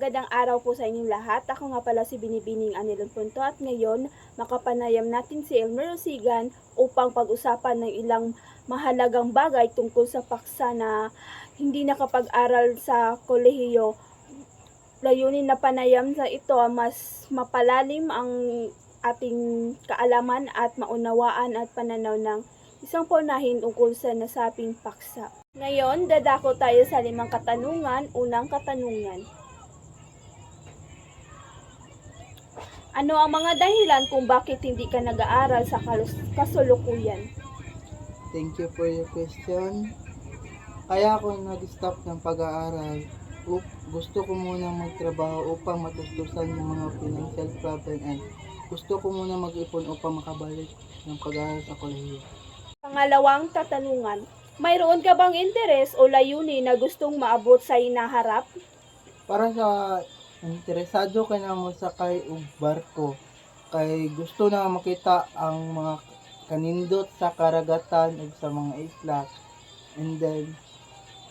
Magandang araw po sa inyong lahat. Ako nga pala si Binibining Anilon Punto at ngayon makapanayam natin si Elmer Rosigan upang pag-usapan ng ilang mahalagang bagay tungkol sa paksa na hindi nakapag-aral sa kolehiyo. Layunin na panayam sa ito mas mapalalim ang ating kaalaman at maunawaan at pananaw ng isang paunahin tungkol sa nasabing paksa. Ngayon, dadako tayo sa 5 katanungan. Unang katanungan. Ano ang mga dahilan kung bakit hindi ka nag-aaral sa kasalukuyan? Thank you for your question. Kaya ako nag-stop ng pag-aaral. Gusto ko muna magtrabaho upang matustusan yung mga financial problem and gusto ko muna mag-ipon upang makabalik ng pag-aaral sa kolehiyo. Pangalawang katanungan. Mayroon ka bang interes o layunin na gustong maabot sa hinaharap? Para sa interesado ka na mo sakay og barko, kay gusto na makita ang mga kanindot sa karagatan ug sa mga isla. And then,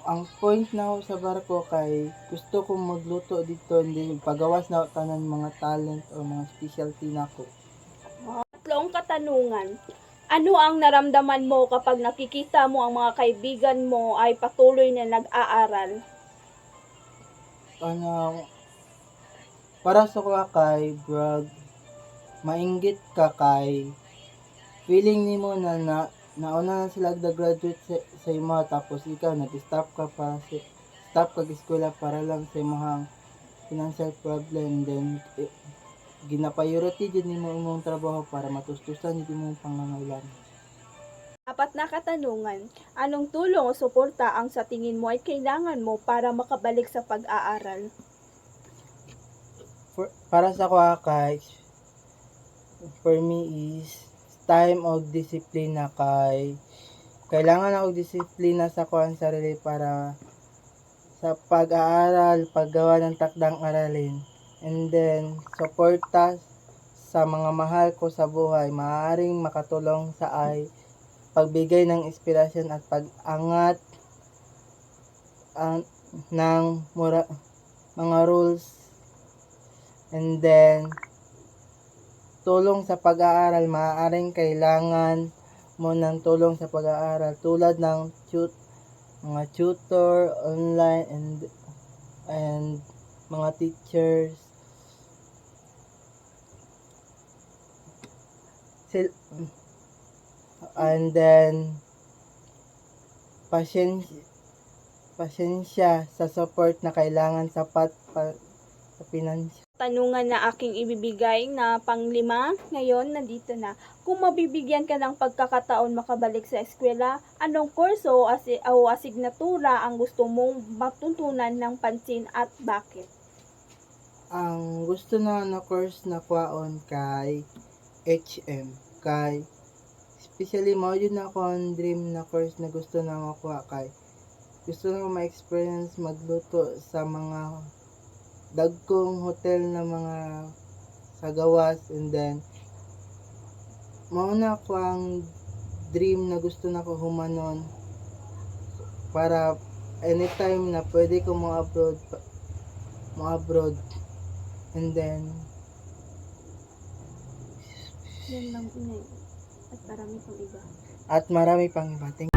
ang point na ako sa barko kay gusto kong magluto dito, hindi pagawas na ako tanan mga talent o mga specialty nako. Tatlong katanungan. Ano ang naramdaman mo kapag nakikita mo ang mga kaibigan mo ay patuloy na nag-aaral? Para sa kuha kay brag, mainggit ka kay feeling nimo na nauna na sila graduate sa imo tapos ikaw nag-stop ka pa stop kag eskwela para lang sa imong financial problem, then gina-priority jud nimo imong trabaho para matustusan jud imong pangangailangan. Apat na katanungan. Anong tulong o suporta ang sa tingin mo ay kailangan mo para makabalik sa pag-aaral? Para sa kuha kay for me is time og disiplina, kay kailangan ako disiplina sa kuan sarili para sa pag-aaral, paggawa ng takdang aralin, and then suporta sa mga mahal ko sa buhay, maaaring makatulong sa pagbigay ng inspirasyon at pag-angat ng mga rules. And then, tulong sa pag-aaral, maaaring kailangan mo ng tulong sa pag-aaral tulad ng mga tutor, online, and mga teachers. And then, pasensya sa support na kailangan sapat sa financial. Tanungan na aking ibibigay na panglima, ngayon nandito na. Kung mabibigyan ka ng pagkakataon makabalik sa eskwela, anong kurso o asignatura ang gusto mong matutunan ng pansin at bakit? Ang gusto na course na kwaon kay HM, kay especially mao yun na ako ang dream na course na gusto na makuha, kay gusto na ma-experience magluto sa mga dagkong hotel na mga sa gawas, and then mauna ko ang dream na gusto na ko humanon para anytime na pwede ko mo abroad, and then Yan lang inay. At marami pang iba. Thank